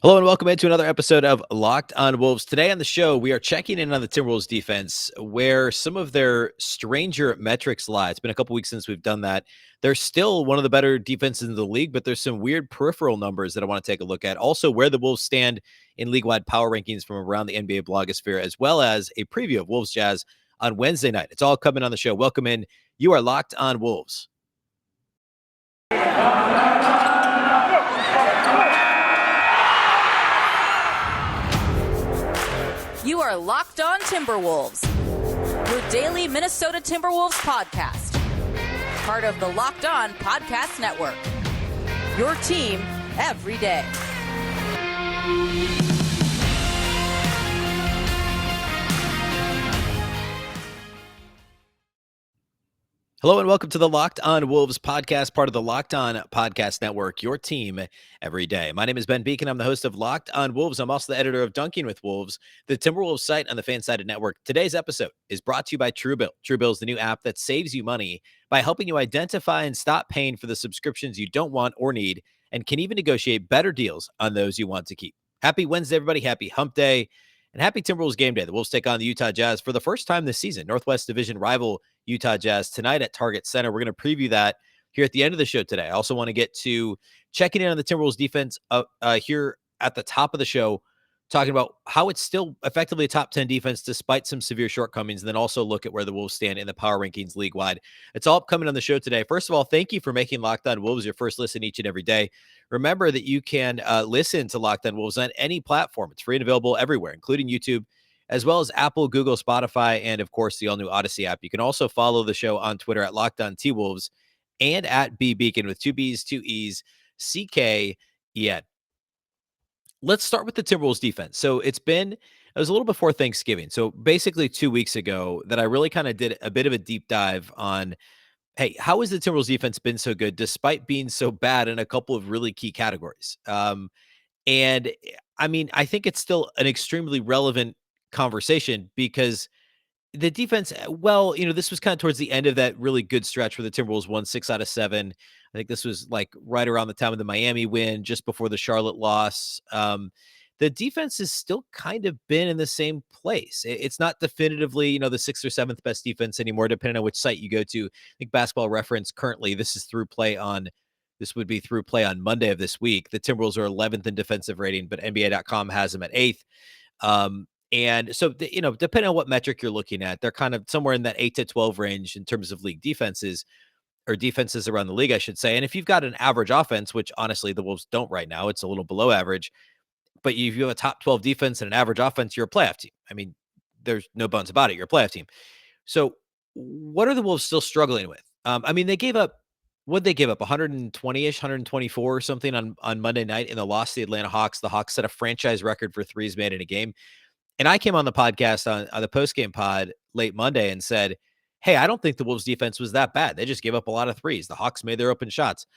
Hello and welcome into another episode of Locked on Wolves. Today on the show, we are checking in on the Timberwolves defense, where some of their stranger metrics lie. It's been a couple weeks since we've done that. They're still one of the better defenses in the league, but there's some weird peripheral numbers that I want to take a look at. Also, where the Wolves stand in league-wide power rankings from around the NBA blogosphere, as well as a preview of Wolves Jazz on Wednesday night. It's all coming on the show. Welcome in. You are Locked on Wolves. You are Locked on Timberwolves, your daily Minnesota Timberwolves podcast. Part of the Locked on Podcast Network. Your team every day. Hello and welcome to the Locked on Wolves podcast, part of the Locked on Podcast Network, your team every day. My name is Ben Beacon. I'm the host of Locked on Wolves. I'm also the editor of Dunking with Wolves, the Timberwolves site on the Fansided Network. Today's episode is brought to you by Truebill. Truebill is the new app that saves you money by helping you identify and stop paying for the subscriptions you don't want or need, and can even negotiate better deals on those you want to keep. Happy Wednesday, everybody. Happy Hump Day. And happy Timberwolves game day. The Wolves take on the Utah Jazz for the first time this season. Northwest Division rival Utah Jazz tonight at Target Center. We're going to preview that here at the end of the show today. I also want to get to checking in on the Timberwolves defense here at the top of the show, talking about how it's still effectively a top 10 defense despite some severe shortcomings, and then also look at where the Wolves stand in the power rankings league-wide. It's all coming on the show today. First of all, thank you for making Locked on Wolves your first listen each and every day. Remember that you can listen to Locked on Wolves on any platform. It's free and available everywhere, including YouTube, as well as Apple, Google, Spotify, and of course, the all-new Odyssey app. You can also follow the show on Twitter at Locked on T-Wolves and at B Beacon with two B's, two E's, C-K-E-N. Let's start with the Timberwolves defense. So it was a little before Thanksgiving. So basically 2 weeks ago that I really kind of did a bit of a deep dive on, hey, how has the Timberwolves defense been so good despite being so bad in a couple of really key categories? And I mean, I think it's still an extremely relevant conversation because the defense, well, this was kind of towards the end of that really good stretch where the Timberwolves won 6 out of 7. I think this was like right around the time of the Miami win, just before the Charlotte loss. The defense has still kind of been in the same place. It's not definitively, the 6th or 7th best defense anymore, depending on which site you go to. I think Basketball Reference currently, this would be through play on Monday of this week. The Timberwolves are 11th in defensive rating, but NBA.com has them at 8th. And so, depending on what metric you're looking at, they're kind of somewhere in that 8 to 12 range in terms of league defenses, or defenses around the league, I should say. And if you've got an average offense, which honestly the Wolves don't right now, it's a little below average, but if you have a top 12 defense and an average offense, you're a playoff team. I mean, there's no bones about it. You're a playoff team. So what are the Wolves still struggling with? I mean, they gave up, 120-ish, 124 or something on Monday night in the loss to the Atlanta Hawks. The Hawks set a franchise record for threes made in a game. And I came on the podcast on the postgame pod late Monday and said, hey, I don't think the Wolves defense was that bad. They just gave up a lot of threes. The Hawks made their open shots.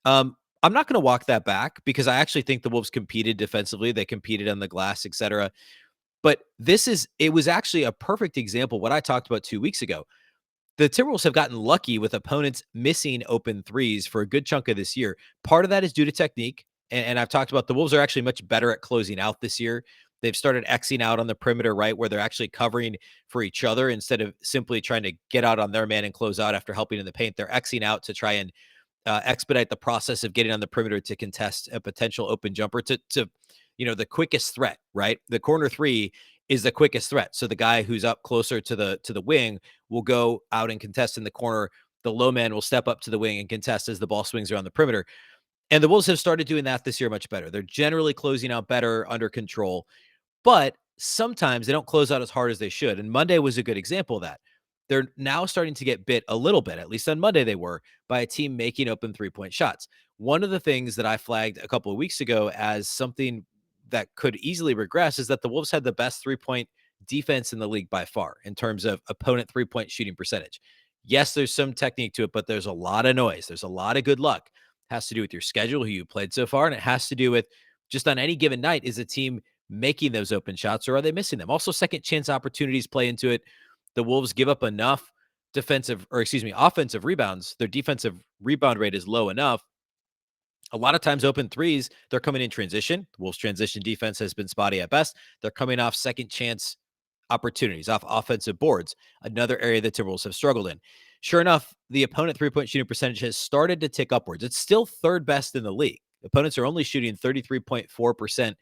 I'm not going to walk that back because I actually think the Wolves competed defensively. They competed on the glass, etc. But it was actually a perfect example what I talked about 2 weeks ago. The Timberwolves have gotten lucky with opponents missing open threes for a good chunk of this year. Part of that is due to technique. And I've talked about the Wolves are actually much better at closing out this year. They've started Xing out on the perimeter, right, where they're actually covering for each other instead of simply trying to get out on their man and close out after helping in the paint. They're Xing out to try and expedite the process of getting on the perimeter to contest a potential open jumper to the quickest threat, right? The corner three is the quickest threat. So the guy who's up closer to the wing will go out and contest in the corner. The low man will step up to the wing and contest as the ball swings around the perimeter. And the Wolves have started doing that this year much better. They're generally closing out better, under control. But sometimes they don't close out as hard as they should. And Monday was a good example of that. They're now starting to get bit a little bit, at least on Monday they were, by a team making open three-point shots. One of the things that I flagged a couple of weeks ago as something that could easily regress is that the Wolves had the best three-point defense in the league by far in terms of opponent three-point shooting percentage. Yes, there's some technique to it, but there's a lot of noise. There's a lot of good luck. It has to do with your schedule, who you played so far, and it has to do with just on any given night, is a team making those open shots or are they missing them? Also, second chance opportunities play into it. The Wolves give up enough offensive rebounds. Their defensive rebound rate is low enough A lot of times open threes, they're coming in transition. The Wolves' transition defense has been spotty at best. They're coming off second chance opportunities, off offensive boards, another area that Timberwolves have struggled in. Sure enough, the opponent three-point shooting percentage has started to tick upwards. It's still third best in the league. Opponents are only shooting 33.4%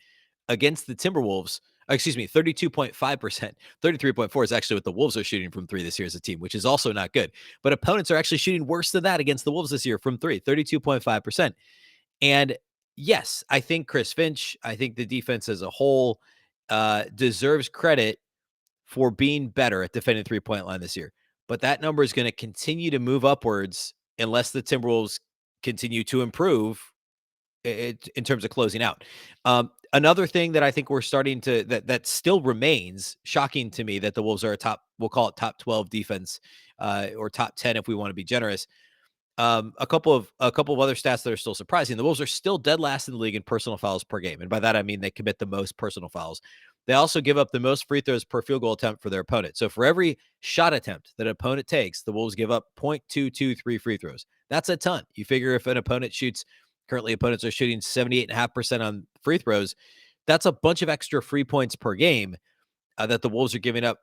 against the Timberwolves. Excuse me, 32.5%. 33.4 is actually what the Wolves are shooting from three this year as a team, which is also not good. But opponents are actually shooting worse than that against the Wolves this year from three, 32.5%. And yes, I think Chris Finch, I think the defense as a whole deserves credit for being better at defending the three-point line this year. But that number is going to continue to move upwards unless the Timberwolves continue to improve in terms of closing out. Another thing that I think we're starting to that still remains shocking to me, that the Wolves are a top, we'll call it top 12 defense, or top 10 if we want to be generous. A couple of other stats that are still surprising. The Wolves are still dead last in the league in personal fouls per game, and by that I mean they commit the most personal fouls. They also give up the most free throws per field goal attempt for their opponent. So for every shot attempt that an opponent takes, the Wolves give up 0.223 free throws. That's a ton. You figure if an opponent shoots, currently opponents are shooting 78.5% on free throws. That's a bunch of extra free points per game that the Wolves are giving up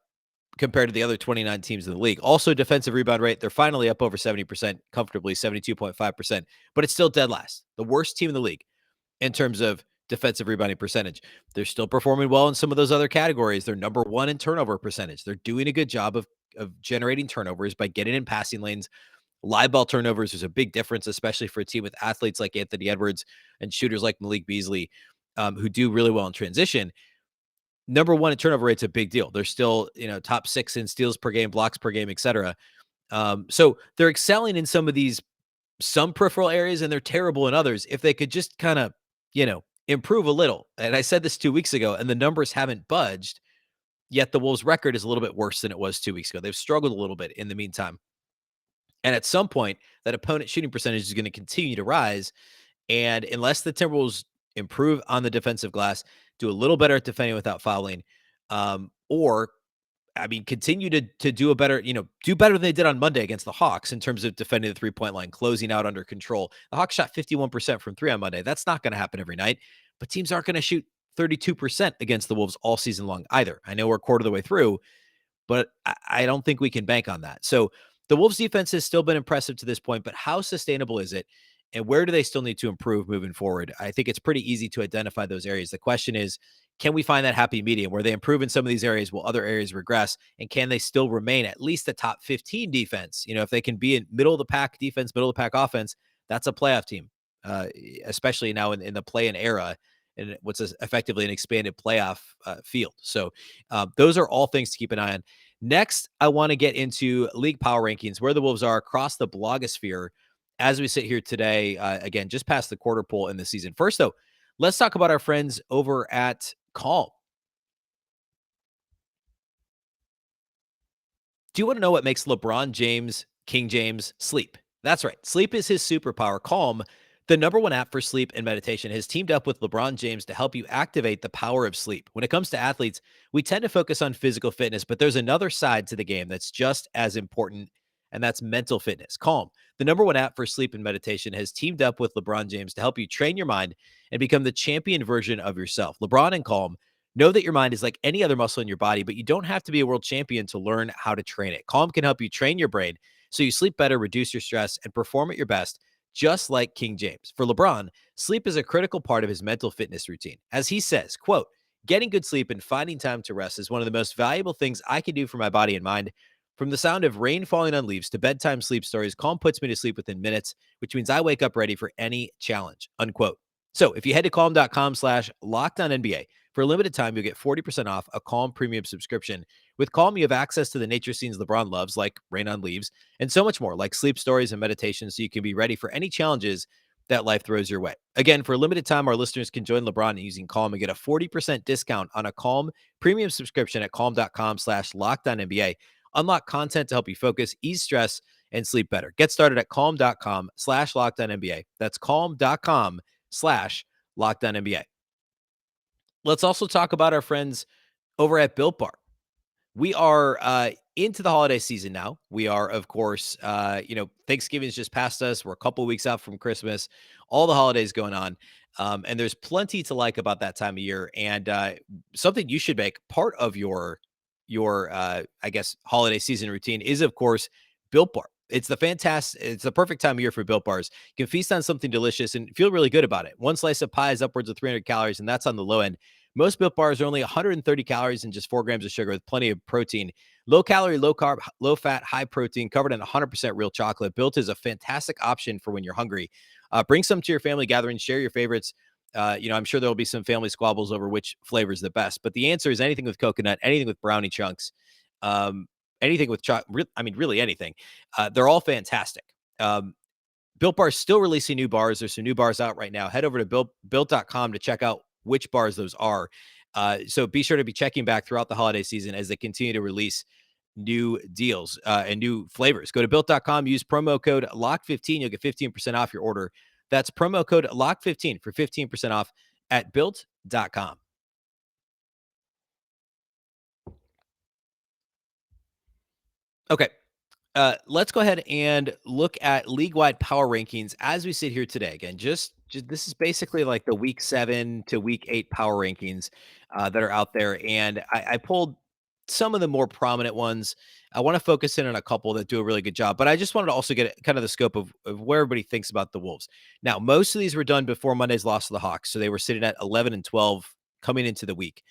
compared to the other 29 teams in the league. Also, defensive rebound rate, they're finally up over 70%, comfortably 72.5%, but it's still dead last. The worst team in the league in terms of defensive rebounding percentage. They're still performing well in some of those other categories. They're number one in turnover percentage. They're doing a good job of generating turnovers by getting in passing lanes. Live ball turnovers is a big difference, especially for a team with athletes like Anthony Edwards and shooters like Malik Beasley, who do really well in transition. Number one in turnover rate's a big deal. They're still, top 6 in steals per game, blocks per game, etc. So they're excelling in some peripheral areas, and they're terrible in others. If they could just kind of, improve a little. And I said this 2 weeks ago, and the numbers haven't budged. Yet the Wolves' record is a little bit worse than it was 2 weeks ago. They've struggled a little bit in the meantime. And at some point, that opponent shooting percentage is going to continue to rise. And unless the Timberwolves improve on the defensive glass, do a little better at defending without fouling, or continue to do a better, do better than they did on Monday against the Hawks in terms of defending the three-point line, closing out under control. The Hawks shot 51% from three on Monday. That's not going to happen every night, but teams aren't going to shoot 32% against the Wolves all season long either. I know we're a quarter of the way through, but I don't think we can bank on that. So the Wolves defense has still been impressive to this point, but how sustainable is it? And where do they still need to improve moving forward? I think it's pretty easy to identify those areas. The question is, can we find that happy medium where they improve in some of these areas while other areas regress? And can they still remain at least a top 15 defense? If they can be in middle of the pack defense, middle of the pack offense, that's a playoff team, especially now in the play-in era and what's effectively an expanded playoff field. So those are all things to keep an eye on. Next, I want to get into league power rankings, where the Wolves are across the blogosphere as we sit here today, again, just past the quarter pole in the season. First, though, let's talk about our friends over at Calm. Do you want to know what makes LeBron James, King James, sleep? That's right. Sleep is his superpower. Calm, the number one app for sleep and meditation, has teamed up with LeBron James to help you activate the power of sleep. When it comes to athletes, we tend to focus on physical fitness, but there's another side to the game that's just as important, and that's mental fitness. Calm, the number one app for sleep and meditation, has teamed up with LeBron James to help you train your mind and become the champion version of yourself. LeBron and Calm know that your mind is like any other muscle in your body, but you don't have to be a world champion to learn how to train it. Calm can help you train your brain so you sleep better, reduce your stress, and perform at your best, just like King James. For LeBron, sleep is a critical part of his mental fitness routine. As he says, quote, "Getting good sleep and finding time to rest is one of the most valuable things I can do for my body and mind. From the sound of rain falling on leaves to bedtime sleep stories, Calm puts me to sleep within minutes, which means I wake up ready for any challenge," unquote. So if you head to calm.com/LockedOnNBA, for a limited time, you'll get 40% off a Calm premium subscription. With Calm, you have access to the nature scenes LeBron loves, like rain on leaves, and so much more, like sleep stories and meditation, so you can be ready for any challenges that life throws your way. Again, for a limited time, our listeners can join LeBron using Calm and get a 40% discount on a Calm premium subscription at calm.com/LockedOnNBA. Unlock content to help you focus, ease stress, and sleep better. Get started at calm.com/LockedOnNBA. That's calm.com/LockedOnNBA. Let's also talk about our friends over at Built Bar. We are into the holiday season now. We are, of course, Thanksgiving's just past us. We're a couple weeks out from Christmas, all the holidays going on. And there's plenty to like about that time of year. And something you should make part of your I guess holiday season routine is, of course, Built Bar. It's the perfect time of year for Built Bars. You can feast on something delicious and feel really good about it. One slice of pie is upwards of 300 calories, and that's on the low end. Most Built Bars are only 130 calories and just 4 grams of sugar with plenty of protein. Low calorie, low carb, low fat, high protein, covered in 100% real chocolate. Built is a fantastic option for when you're hungry. Bring some to your family gathering, share your favorites. I'm sure there'll be some family squabbles over which flavor is the best, but the answer is anything with coconut, anything with brownie chunks, um, anything with chocolate. I mean, really anything. They're all fantastic. Built Bar is still releasing new bars. There's some new bars out right now. Head over to built.com to check out which bars those are. So be sure to be checking back throughout the holiday season as they continue to release new deals and new flavors. Go to built.com, use promo code LOCK15. You'll get 15% off your order. That's promo code LOCK15 for 15% off at built.com. Okay. Let's go ahead and look at league-wide power rankings as we sit here today. Again, just this is basically like the week 7 to week 8 power rankings that are out there, and I pulled some of the more prominent ones. I want to focus in on a couple that do a really good job, but I just wanted to also get kind of the scope of where everybody thinks about the Wolves. Now, most of these were done before Monday's loss to the Hawks, so they were sitting at 11 and 12 coming into the week.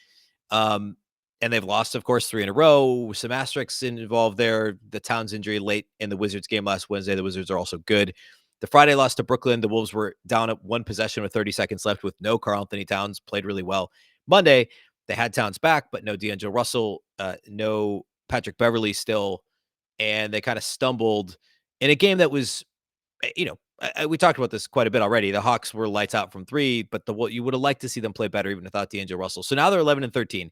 Um, and they've lost, of course, 3 in a row. Some asterisks involved there. The Towns injury late in the Wizards game last Wednesday. The Wizards are also good. The Friday loss to Brooklyn. The Wolves were down at one possession with 30 seconds left with no Karl-Anthony Towns. Played really well. Monday, they had Towns back, but no D'Angelo Russell, no Patrick Beverley still. And they kind of stumbled in a game that was, we talked about this quite a bit already. The Hawks were lights out from 3, but you would have liked to see them play better even without D'Angelo Russell. So now they're 11 and 13.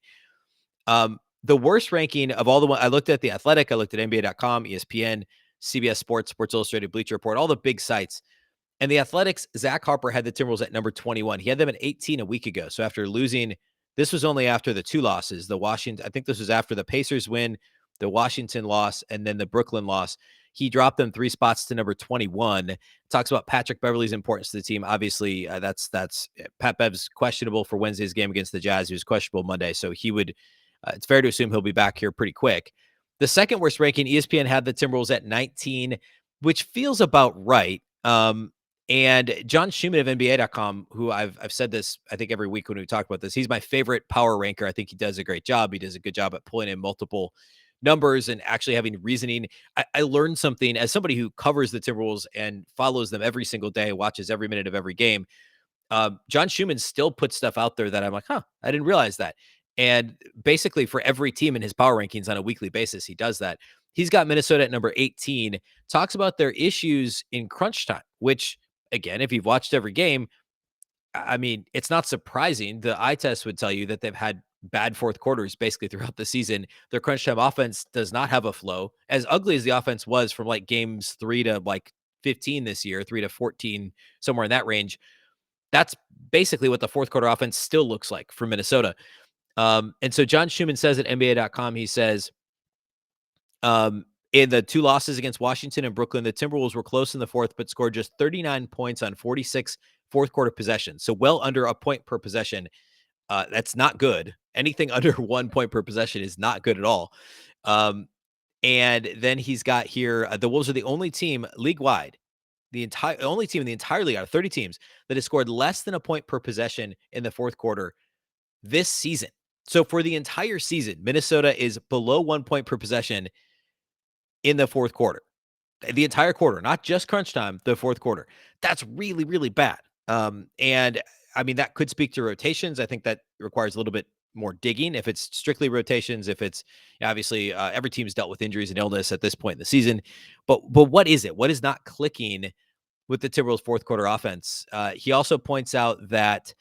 The worst ranking of all the ones I looked at, The Athletic, I looked at NBA.com, ESPN, CBS Sports, Sports Illustrated, Bleacher Report, all the big sites. And The Athletic's Zach Harper had the Timberwolves at number 21. He had them at 18 a week ago. So after losing, this was only after the 2 losses. I think this was after the Pacers win, the Washington loss, and then the Brooklyn loss. He dropped them 3 spots to number 21. Talks about Patrick Beverley's importance to the team. Obviously, that's Pat Bev's questionable for Wednesday's game against the Jazz. He was questionable Monday, so he would. It's fair to assume he'll be back here pretty quick. The second worst ranking, ESPN had the Timberwolves at 19, which feels about right. And John Schumann of NBA.com, who I've said this, I think every week when we talk about this, he's my favorite power ranker. I think he does a great job. He does a good job at pulling in multiple numbers and actually having reasoning. I learned something as somebody who covers the Timberwolves and follows them every single day, watches every minute of every game. John Schumann still puts stuff out there that I'm like, I didn't realize that. And basically for every team in his power rankings on a weekly basis, he does that. He's got Minnesota at number 18, talks about their issues in crunch time, which again, if you've watched every game, I mean, it's not surprising. The eye test would tell you that they've had bad fourth quarters basically throughout the season. Their crunch time offense does not have a flow. As ugly as the offense was from like games 3 to like 15 this year, 3 to 14, somewhere in that range, that's basically what the fourth quarter offense still looks like for Minnesota. And so John Schumann says at NBA.com, he says, in the 2 losses against Washington and Brooklyn, the Timberwolves were close in the fourth, but scored just 39 points on 46 fourth quarter possessions. So well under a point per possession. That's not good. Anything under 1 point per possession is not good at all. And then he's got here, the Wolves are the only team league-wide, only team in the entire league out of 30 teams that has scored less than a point per possession in the fourth quarter this season. So for the entire season, Minnesota is below 1 point per possession in the fourth quarter. The entire quarter, not just crunch time, the fourth quarter. That's really, really bad. And I mean, that could speak to rotations. I think that requires a little bit more digging. If it's strictly rotations, if it's obviously every team's dealt with injuries and illness at this point in the season. But what is it? What is not clicking with the Timberwolves fourth quarter offense? He also points out that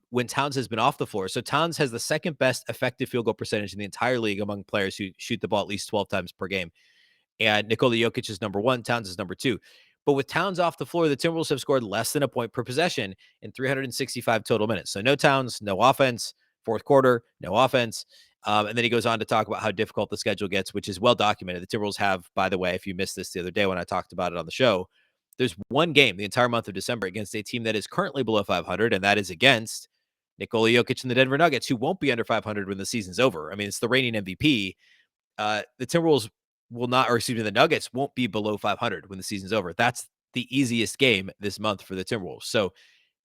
when Towns has been off the floor. So Towns has the second best effective field goal percentage in the entire league among players who shoot the ball at least 12 times per game. And Nikola Jokic is number 1. Towns is number 2. But with Towns off the floor, the Timberwolves have scored less than a point per possession in 365 total minutes. So no Towns, no offense. Fourth quarter, no offense. And then he goes on to talk about how difficult the schedule gets, which is well documented. The Timberwolves have, by the way, if you missed this the other day when I talked about it on the show, there's one game the entire month of December against a team that is currently below 500, and that is against Nikola Jokic and the Denver Nuggets, who won't be under 500 when the season's over. I mean, it's the reigning MVP. The Timberwolves will not, or excuse me, the Nuggets won't be below 500 when the season's over. That's the easiest game this month for the Timberwolves. So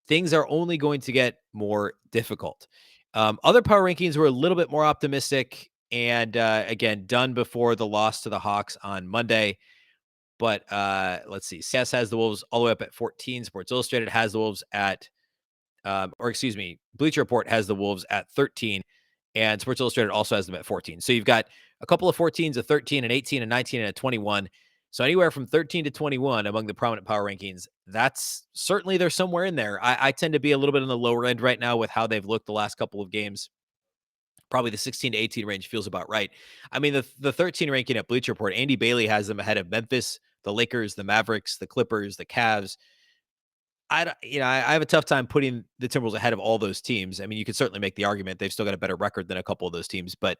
things are only going to get more difficult. Other power rankings were a little bit more optimistic and again, done before the loss to the Hawks on Monday. But let's see. CS has the Wolves all the way up at 14. Sports Illustrated has the Wolves at, or excuse me, Bleacher Report has the Wolves at 13. And Sports Illustrated also has them at 14. So you've got a couple of 14s, a 13, an 18, a 19, and a 21. So anywhere from 13 to 21 among the prominent power rankings, that's certainly there's somewhere in there. I tend to be a little bit on the lower end right now with how they've looked the last couple of games. Probably the 16 to 18 range feels about right. I mean, the 13 ranking at Bleacher Report, Andy Bailey has them ahead of Memphis, the Lakers, the Mavericks, the Clippers, the Cavs. I have a tough time putting the Timberwolves ahead of all those teams. I mean, you could certainly make the argument they've still got a better record than a couple of those teams, but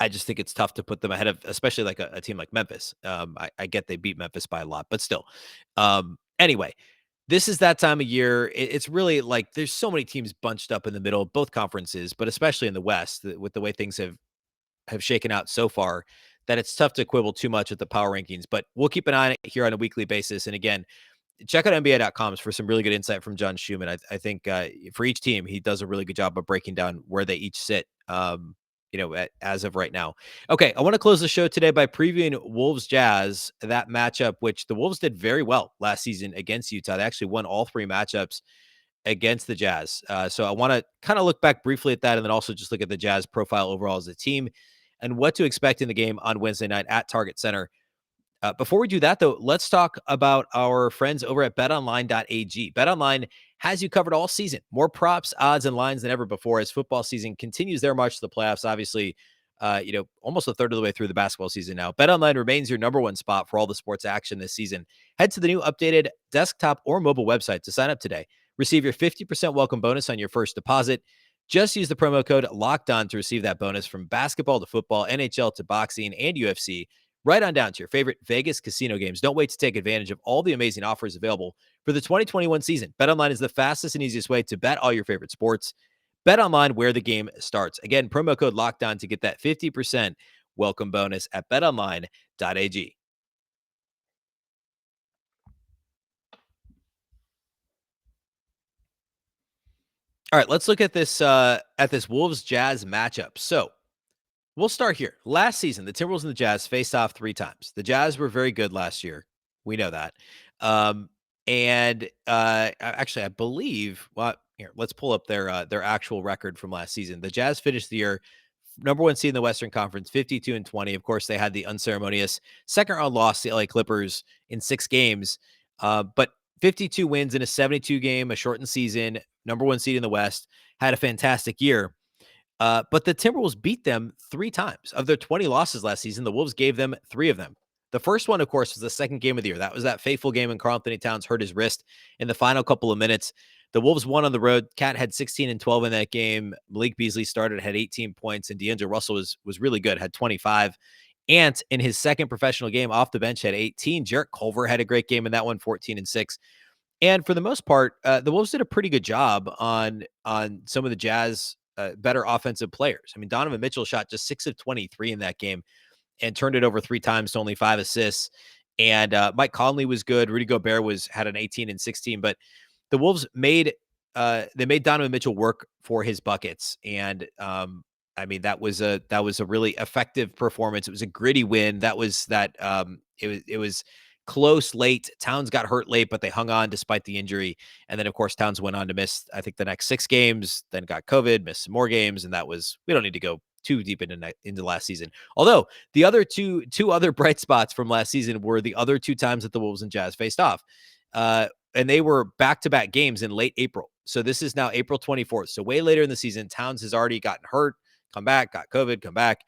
I just think it's tough to put them ahead of, especially like a team like Memphis. I get they beat Memphis by a lot, but still. Anyway, this is that time of year. It's really like there's so many teams bunched up in the middle of both conferences, but especially in the West with the way things have shaken out so far, that it's tough to quibble too much at the power rankings. But we'll keep an eye on it here on a weekly basis. And again, check out NBA.com for some really good insight from John Schumann. I think for each team, he does a really good job of breaking down where they each sit, as of right now. Okay, I want to close the show today by previewing Wolves Jazz, that matchup, which the Wolves did very well last season against Utah. They actually won all three matchups against the Jazz. So I want to kind of look back briefly at that and then also just look at the Jazz profile overall as a team and what to expect in the game on Wednesday night at Target Center. Before we do that, though, let's talk about our friends over at betonline.ag. BetOnline has you covered all season. More props, odds, and lines than ever before as football season continues their march to the playoffs. Obviously, almost a third of the way through the basketball season now. BetOnline remains your number one spot for all the sports action this season. Head to the new updated desktop or mobile website to sign up today. Receive your 50% welcome bonus on your first deposit. Just use the promo code LOCKEDON to receive that bonus from basketball to football, NHL to boxing, and UFC. Right on down to your favorite Vegas casino games. Don't wait to take advantage of all the amazing offers available for the 2021 season. BetOnline is the fastest and easiest way to bet all your favorite sports. BetOnline, where the game starts. Again, promo code LOCKEDON to get that 50% welcome bonus at betonline.ag. All right, let's look at this Wolves Jazz matchup. So we'll start here. Last season, the Timberwolves and the Jazz faced off 3 times. The Jazz were very good last year. We know that. Actually, I believe, well, here, let's pull up their actual record from last season. The Jazz finished the year number 1 seed in the Western Conference, 52-20. Of course, they had the unceremonious second round loss to the LA Clippers in 6 games. But 52 wins in a 72 game, a shortened season, number 1 seed in the West, had a fantastic year. But the Timberwolves beat them 3 times. Of their 20 losses last season, the Wolves gave them 3 of them. The first one, of course, was the second game of the year. That was that fateful game when Karl-Anthony Towns hurt his wrist in the final couple of minutes. The Wolves won on the road. Cat had 16 and 12 in that game. Malik Beasley started, had 18 points, and D'Angelo Russell was really good, had 25. Ant, in his second professional game off the bench, had 18. Jarrett Culver had a great game in that one, 14 and 6. And for the most part, the Wolves did a pretty good job on some of the Jazz better offensive players. I mean, Donovan Mitchell shot just 6 of 23 in that game and turned it over 3 times to only 5 assists. And Mike Conley was good. Rudy Gobert had an 18 and 16, but the Wolves made Donovan Mitchell work for his buckets. And I mean, that was a really effective performance. It was a gritty win. It was close late. Towns got hurt late, but they hung on despite the injury. And then, of course, Towns went on to miss, I think, the next 6 games, then got COVID, missed some more games. And we don't need to go too deep into last season. Although the other two other bright spots from last season were the other 2 times that the Wolves and Jazz faced off. And they were back-to-back games in late April. So this is now April 24th. So way later in the season, Towns has already gotten hurt, come back, got COVID, come back.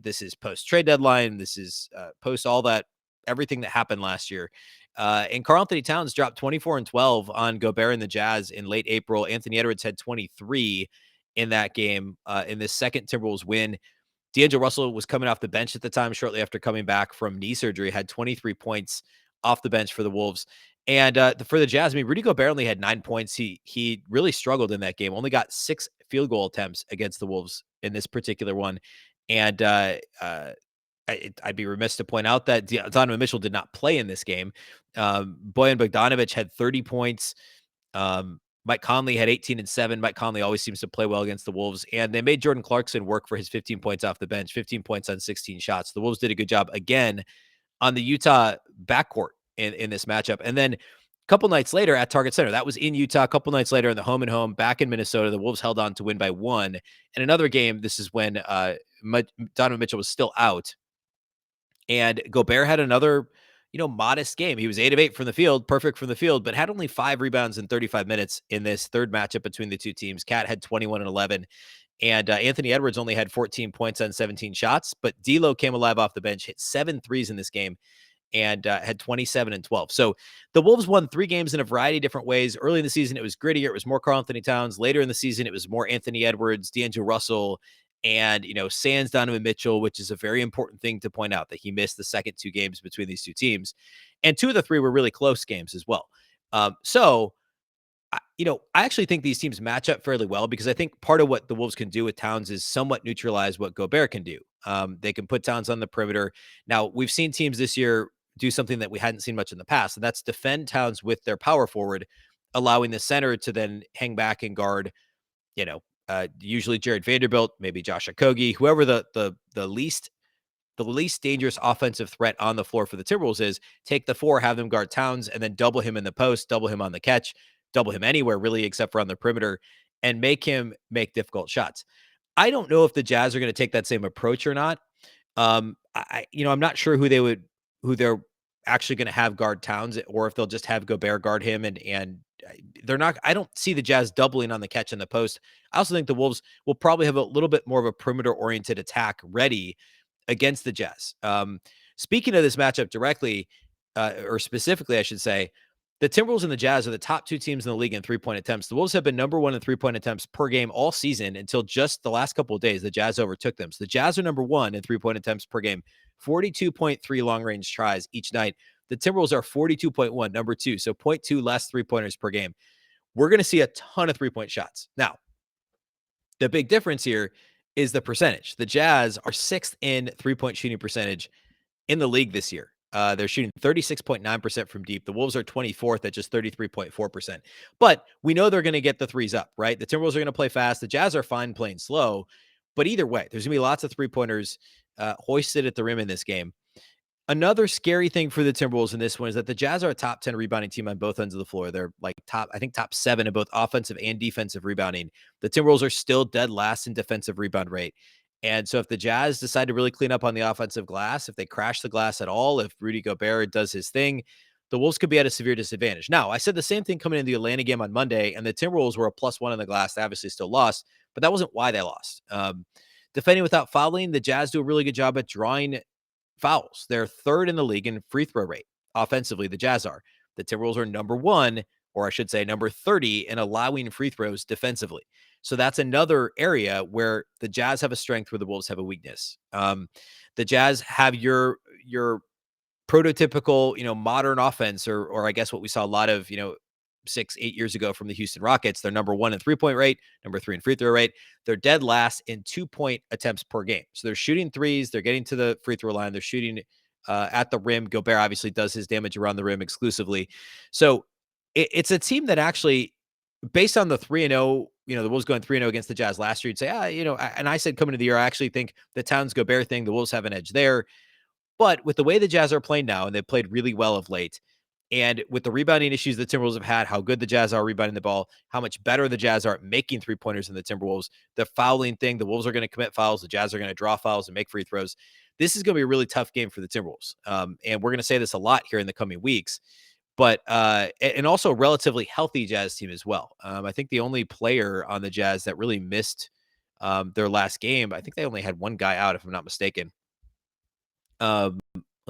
This is post-trade deadline. This is post all that, everything that happened last year. And Karl-Anthony Towns dropped 24 and 12 on Gobert and the Jazz in late April. Anthony Edwards had 23. in that game. In this second Timberwolves win, D'Angelo Russell was coming off the bench at the time, shortly after coming back from knee surgery, had 23 points off the bench for the Wolves. And for the Jazz, I mean, Rudy Gobert only had 9 points. He really struggled in that game. Only got 6 field goal attempts against the Wolves in this particular one. And I'd be remiss to point out that Donovan Mitchell did not play in this game. Bojan Bogdanovic had 30 points. Mike Conley had 18 and 7. Mike Conley always seems to play well against the Wolves, and they made Jordan Clarkson work for his 15 points off the bench, 15 points on 16 shots. The Wolves did a good job again on the Utah backcourt in this matchup. And then a couple nights later at Target Center, that was in Utah. A couple nights later in the home and home back in Minnesota, the Wolves held on to win by 1. And another game, this is when Donovan Mitchell was still out, and Gobert had another, modest game. He was 8 of 8 from the field, perfect from the field, but had only 5 rebounds in 35 minutes in this third matchup between the two teams. Cat had 21 and 11, and Anthony Edwards only had 14 points on 17 shots, but D'Lo came alive off the bench, hit 7 threes in this game, and had 27 and 12. So the Wolves won 3 games in a variety of different ways. Early in the season, it was grittier. It was more Karl-Anthony Towns. Later in the season, it was more Anthony Edwards, D'Angelo Russell, and, sans Donovan Mitchell, which is a very important thing to point out, that he missed the second 2 games between these two teams. And 2 of the 3 were really close games as well. I actually think these teams match up fairly well, because I think part of what the Wolves can do with Towns is somewhat neutralize what Gobert can do. They can put Towns on the perimeter. Now, we've seen teams this year do something that we hadn't seen much in the past, and that's defend Towns with their power forward, allowing the center to then hang back and guard, usually Jared Vanderbilt, maybe Josh Okogie, whoever the least dangerous offensive threat on the floor for the Timberwolves is. Take the 4, have them guard Towns, and then double him in the post, double him on the catch, double him anywhere really except for on the perimeter, and make him make difficult shots. I don't know if the Jazz are going to take that same approach or not. I'm not sure who they're actually going to have guard Towns, or if they'll just have Gobert guard him, and they're not. I don't see the Jazz doubling on the catch in the post. I also think the Wolves will probably have a little bit more of a perimeter oriented attack ready against the Jazz. Speaking of this matchup directly, or specifically, I should say, the Timberwolves and the Jazz are the top 2 teams in the league in 3-point attempts. The Wolves have been number 1 in 3-point attempts per game all season until just the last couple of days. The Jazz overtook them. So the Jazz are number 1 in 3-point attempts per game, 42.3 long-range tries each night. The Timberwolves are 42.1, number 2, so 0.2 less 3-pointers per game. We're going to see a ton of 3-point shots. Now, the big difference here is the percentage. The Jazz are 6th in 3-point shooting percentage in the league this year. They're shooting 36.9% from deep. The Wolves are 24th at just 33.4%. But we know they're going to get the threes up, right? The Timberwolves are going to play fast. The Jazz are fine playing slow. But either way, there's going to be lots of 3-pointers hoisted at the rim in this game. Another scary thing for the Timberwolves in this one is that the Jazz are a top 10 rebounding team on both ends of the floor. They're like top 7 in both offensive and defensive rebounding. The Timberwolves are still dead last in defensive rebound rate. And so if the Jazz decide to really clean up on the offensive glass, if they crash the glass at all, if Rudy Gobert does his thing, the Wolves could be at a severe disadvantage. Now, I said the same thing coming into the Atlanta game on Monday, and the Timberwolves were a +1 on the glass. They obviously still lost, but that wasn't why they lost. Defending without fouling, the Jazz do a really good job at drawing fouls. They're 3rd in the league in free throw rate. Offensively, the Jazz are. The Timberwolves are number 1, or I should say number 30 in allowing free throws defensively. So that's another area where the Jazz have a strength where the Wolves have a weakness. The Jazz have your prototypical, modern offense, or I guess what we saw a lot of, 6-8 years ago from the Houston Rockets. They're number 1 in 3-point rate, number 3 in free throw rate. They're dead last in 2-point attempts per game. So they're shooting threes. They're getting to the free throw line. They're shooting at the rim. Gobert obviously does his damage around the rim exclusively. So it's a team that actually, based on the 3-0, the Wolves going 3-0 against the Jazz last year, you'd say, and I said coming into the year, I actually think the Towns Gobert thing, the Wolves have an edge there. But with the way the Jazz are playing now, and they've played really well of late, and with the rebounding issues the Timberwolves have had, how good the Jazz are rebounding the ball, how much better the Jazz are at making 3-pointers than the Timberwolves, the fouling thing, the Wolves are going to commit fouls, the Jazz are going to draw fouls and make free throws. This is going to be a really tough game for the Timberwolves. And we're going to say this a lot here in the coming weeks, but and also a relatively healthy Jazz team as well. I think the only player on the Jazz that really missed their last game, I think they only had one guy out, if I'm not mistaken. Let's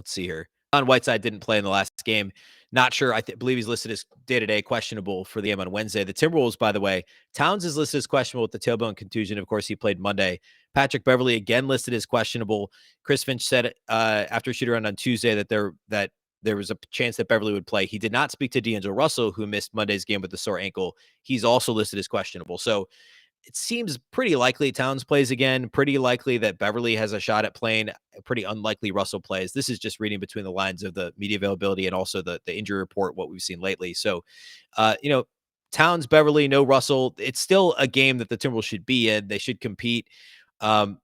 see here. Whiteside didn't play in the last game. Not sure. I believe he's listed as day-to-day questionable for the game on Wednesday. The Timberwolves, by the way, Towns is listed as questionable with the tailbone contusion. Of course, he played Monday. Patrick Beverley again listed as questionable. Chris Finch said after shoot around on Tuesday that there was a chance that Beverley would play. He did not speak to D'Angelo Russell, who missed Monday's game with a sore ankle. He's also listed as questionable. So it seems pretty likely Towns plays again, pretty likely that Beverley has a shot at playing, pretty unlikely Russell plays. This is just reading between the lines of the media availability and also the injury report, what we've seen lately. So, Towns, Beverley, no Russell. It's still a game that the Timberwolves should be in. They should compete.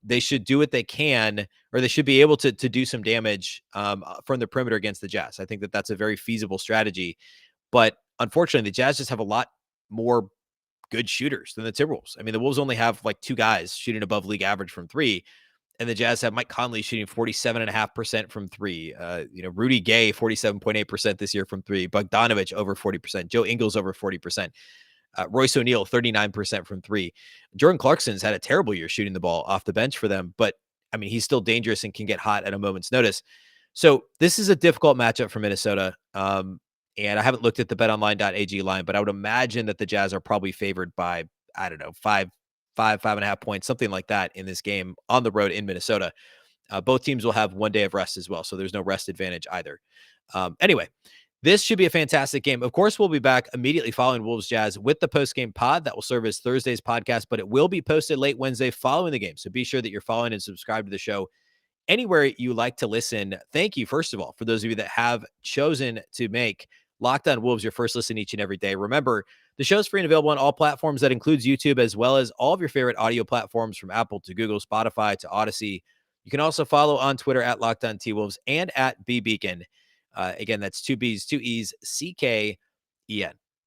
They should do what they can, or they should be able to do some damage from the perimeter against the Jazz. I think that that's a very feasible strategy. But unfortunately, the Jazz just have a lot more good shooters than the Timberwolves. I mean, the Wolves only have like two guys shooting above league average from three, and the Jazz have Mike Conley shooting 47.5% from three. Rudy Gay 47.8% this year from three. Bogdanovich over 40%. Joe Ingles over 40%. Royce O'Neal 39% from three. Jordan Clarkson's had a terrible year shooting the ball off the bench for them, but I mean, he's still dangerous and can get hot at a moment's notice. So this is a difficult matchup for Minnesota. And I haven't looked at the betonline.ag line, but I would imagine that the Jazz are probably favored by, I don't know, 5.5 points, something like that in this game on the road in Minnesota. Both teams will have 1 day of rest as well, so there's no rest advantage either. Anyway, this should be a fantastic game. Of course, we'll be back immediately following Wolves Jazz with the post-game pod that will serve as Thursday's podcast, but it will be posted late Wednesday following the game. So be sure that you're following and subscribe to the show anywhere you like to listen. Thank you, first of all, for those of you that have chosen to make Locked On Wolves your first listen each and every day. Remember, the show's free and available on all platforms. That includes YouTube, as well as all of your favorite audio platforms from Apple to Google, Spotify to Odyssey. You can also follow on Twitter at Locked On T-Wolves and at BBeacon. Again, that's two B's, two E's, CKEN.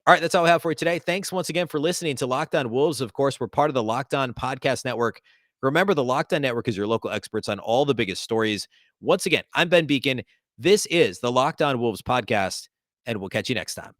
All right, that's all I have for you today. Thanks once again for listening to Locked On Wolves. Of course, we're part of the Locked On Podcast Network. Remember, the Locked On Network is your local experts on all the biggest stories. Once again, I'm Ben Beacon. This is the Locked On Wolves podcast, and we'll catch you next time.